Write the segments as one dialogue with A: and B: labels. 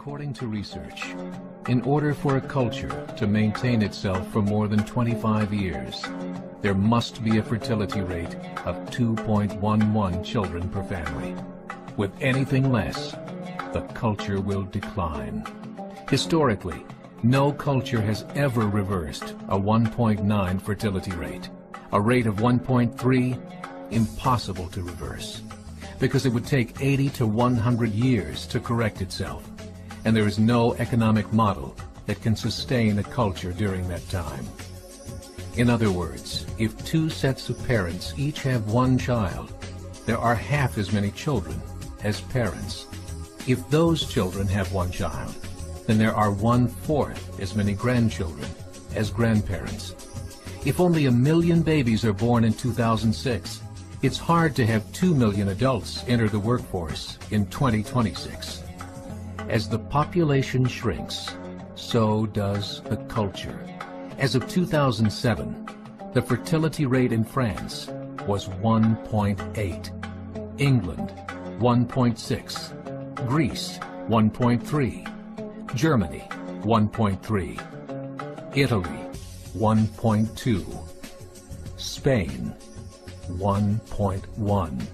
A: According to research, in order for a culture to maintain itself for more than 25 years, there must be a fertility rate of 2.11 children per family. With anything less, the culture will decline. Historically, no culture has ever reversed a 1.9 fertility rate. A rate of 1.3, impossible to reverse, because it would take 80 to 100 years to correct itself. And there is no economic model that can sustain a culture during that time. In other words, if two sets of parents each have one child, there are half as many children as parents. If those children have one child, then there are 1/4 as many grandchildren as grandparents. If only 1 million babies are born in 2006, it's hard to have 2 million adults enter the workforce in 2026. As the population shrinks, so does the culture. As of 2007, the fertility rate in France was 1.8, England 1.6, Greece 1.3, Germany 1.3, Italy 1.2, Spain 1.1.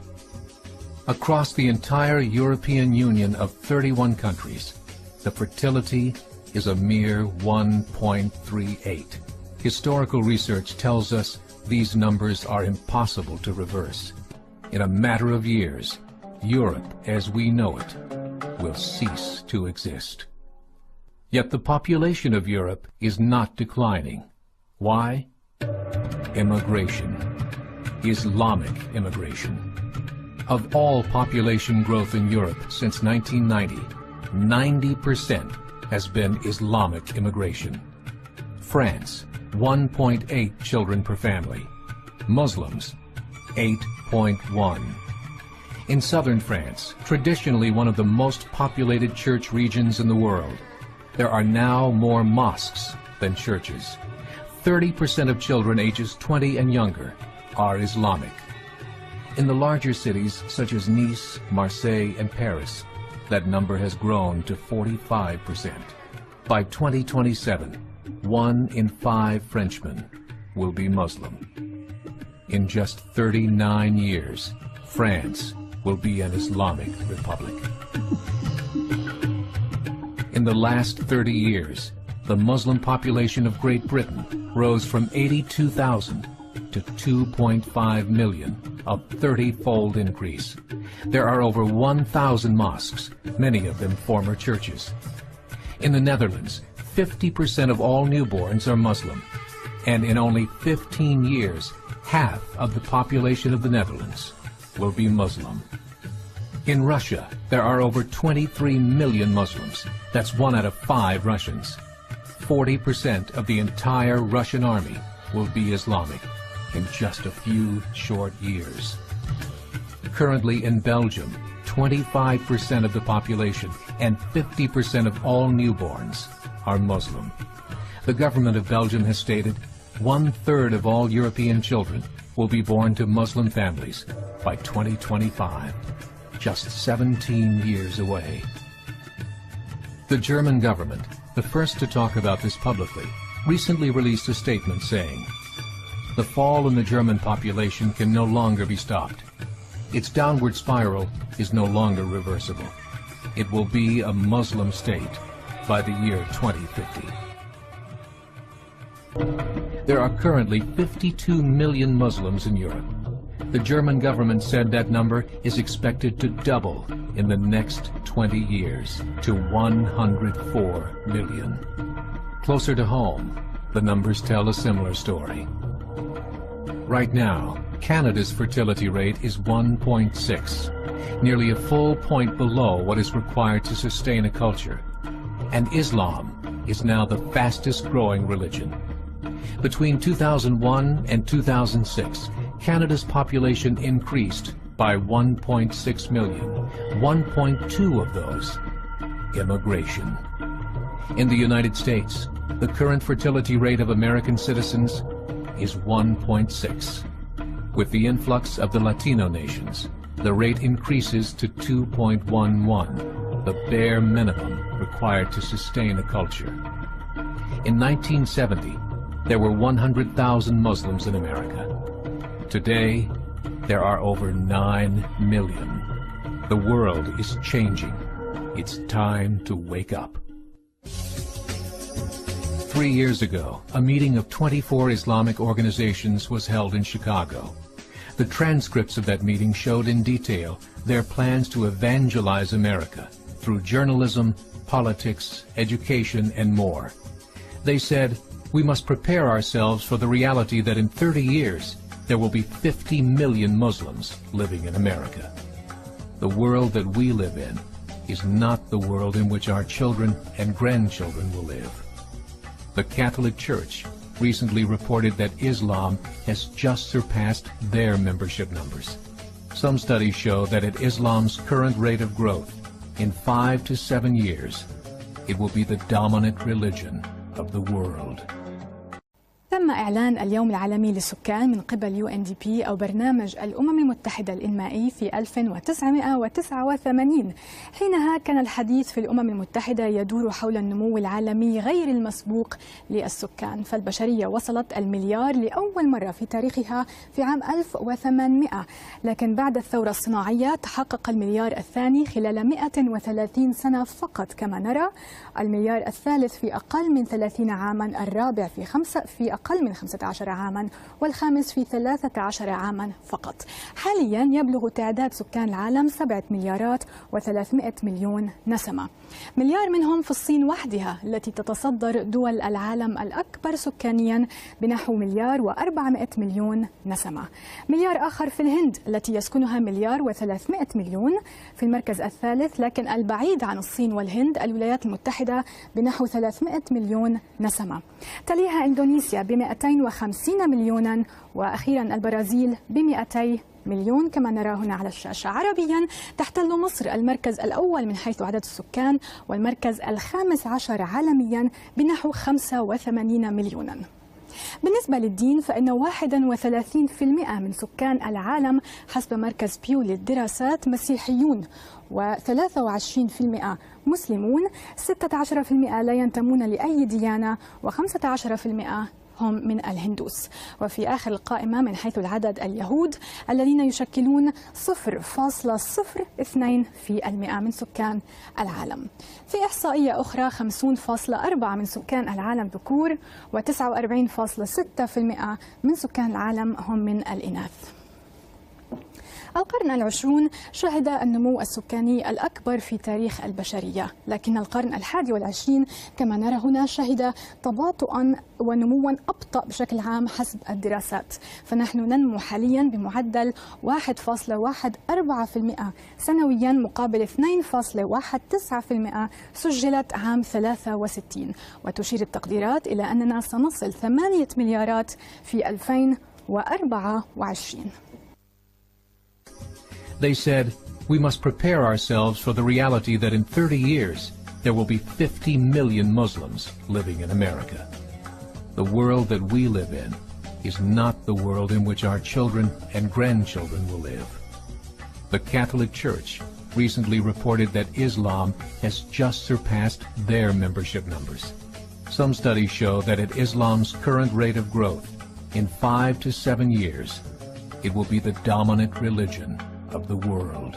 A: Across the entire European Union of 31 countries, the fertility is a mere 1.38. Historical research tells us these numbers are impossible to reverse. In a matter of years, Europe as we know it will cease to exist. Yet the population of Europe is not declining. Why? Immigration. Islamic immigration. Of all population growth in Europe since 1990, 90% has been Islamic immigration. France, 1.8 children per family. Muslims, 8.1. In southern France, traditionally one of the most populated church regions in the world, there are now more mosques than churches. 30% of children ages 20 and younger are Islamic. In the larger cities such as Nice, Marseille, and Paris, that number has grown to 45%. By 2027, 1 in 5 Frenchmen will be Muslim. In just 39 years, France will be an Islamic republic. In the last 30 years, the Muslim population of Great Britain rose from 82,000 to 2.5 million, a 30-fold increase. There are over 1,000 mosques, many of them former churches. In the Netherlands, 50% of all newborns are Muslim, and in only 15 years, half of the population of the Netherlands will be Muslim. In Russia, there are over 23 million Muslims. That's 1 out of 5 Russians. 40% of the entire Russian army will be Islamic in just a few short years. Currently in Belgium, 25% of the population and 50% of all newborns are Muslim. The government of Belgium has stated 1/3 of all European children will be born to Muslim families by 2025, just 17 years away. The German government, the first to talk about this publicly, recently released a statement saying, "The fall in the German population can no longer be stopped. Its downward spiral is no longer reversible. It will be a Muslim state by the year 2050. There are currently 52 million Muslims in Europe. The German government said that number is expected to double in the next 20 years to 104 million. Closer to home, the numbers tell a similar story. Right now, Canada's fertility rate is 1.6, nearly a full point below what is required to sustain a culture. And Islam is now the fastest growing religion. Between 2001 and 2006, Canada's population increased by 1.6 million, 1.2 of those immigration. In the United States, the current fertility rate of American citizens is 1.6. With the influx of the Latino nations, the rate increases to 2.11, the bare minimum required to sustain a culture. In 1970, there were 100,000 Muslims in America. Today, there are over 9 million. The world is changing. It's time to wake up. 3 years ago, a meeting of 24 Islamic organizations was held in Chicago. The transcripts of that meeting showed in detail their plans to evangelize America through journalism, politics, education, and more. They said, we must prepare ourselves for the reality that in 30 years, there will be 50 million Muslims living in America. The world that we live in is not the world in which our children and grandchildren will live. The Catholic Church recently reported that Islam has just surpassed their membership numbers. Some studies show that at Islam's current rate of growth, in 5 to 7 years, it will be the dominant religion of the world.
B: تم إعلان اليوم العالمي للسكان من قبل UNDP أو برنامج الأمم المتحدة الإنمائي في 1989. حينها كان الحديث في الأمم المتحدة يدور حول النمو العالمي غير المسبوق للسكان، فالبشرية وصلت المليار لأول مرة في تاريخها في عام 1800، لكن بعد الثورة الصناعية تحقق المليار الثاني خلال 130 سنة فقط، كما نرى المليار الثالث في أقل من 30 عاما، الرابع في أقل من 15 عاما، والخامس في 13 عاما فقط. حاليا يبلغ تعداد سكان العالم 7 مليارات و300 مليون نسمة، مليار منهم في الصين وحدها التي تتصدر دول العالم الأكبر سكانيا بنحو مليار و400 مليون نسمة، مليار آخر في الهند التي يسكنها مليار و300 مليون في المركز الثالث، لكن البعيد عن الصين والهند الولايات المتحدة بنحو 300 مليون نسمة، تليها إندونيسيا ب250 مليونا، وأخيرا البرازيل ب200 مليون كما نرى هنا على الشاشة. عربيا تحتل مصر المركز الأول من حيث عدد السكان والمركز ال15 عالميا بنحو 85 مليونا. بالنسبة للدين فإن 31% من سكان العالم حسب مركز بيو للدراسات مسيحيون، و23% مسلمون، 16% لا ينتمون لأي ديانة، و15% هم من الهندوس. وفي آخر القائمة من حيث العدد اليهود الذين يشكلون 0.02% من سكان العالم. في إحصائية أخرى 50.4% من سكان العالم ذكور، و49.6% من سكان العالم هم من الإناث. القرن العشرون شهد النمو السكاني الأكبر في تاريخ البشرية، لكن القرن ال21 كما نرى هنا شهد تباطؤا ونموا أبطأ بشكل عام حسب الدراسات، فنحن ننمو حاليا بمعدل 1.14% سنويا مقابل 2.19% سجلت عام 63، وتشير التقديرات إلى أننا سنصل 8 مليارات في 2024.
A: They said, we must prepare ourselves for the reality that in 30 years, there will be 50 million Muslims living in America. The world that we live in is not the world in which our children and grandchildren will live. The Catholic Church recently reported that Islam has just surpassed their membership numbers. Some studies show that at Islam's current rate of growth, in 5 to 7 years, it will be the dominant religion of the world.